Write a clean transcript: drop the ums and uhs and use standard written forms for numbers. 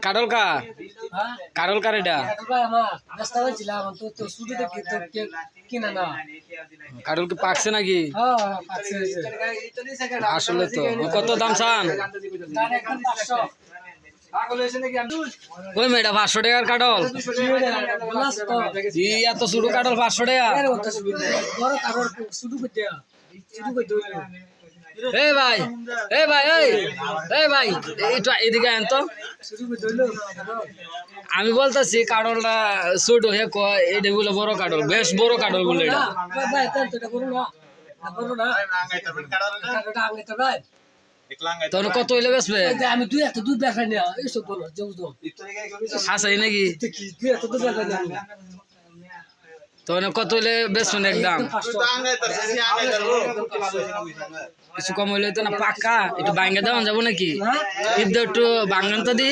কাটল কা কাটল কার এটা কাটল কি পাকছে নাকি? আসলে তো কত দাম চান? ওই মেয়েটা 500 টাকার কাটল, এত ছোট কাটল 500 টাকা? এই ভাই এই ভাই এই ভাই এইটা এদিকে আন তো। আমি বলতেছি কাটলটা ছোট হয়ে এটা বলে বড় কাটল, বেশ বড় কাটল বলে এটা। তখন কত হইলে বেচবে? আমি দুই একটা দুধ দেখাই না এইসব বলো হাসাই নাকি? তখন কত হইলে বেচবেন একদম? কিছু কম হইলে তো না, পাক্কা একটু ভাঙ্গে দেওয়া যাবো নাকি? ঈদ একটু ভাঙ্গান তো দি।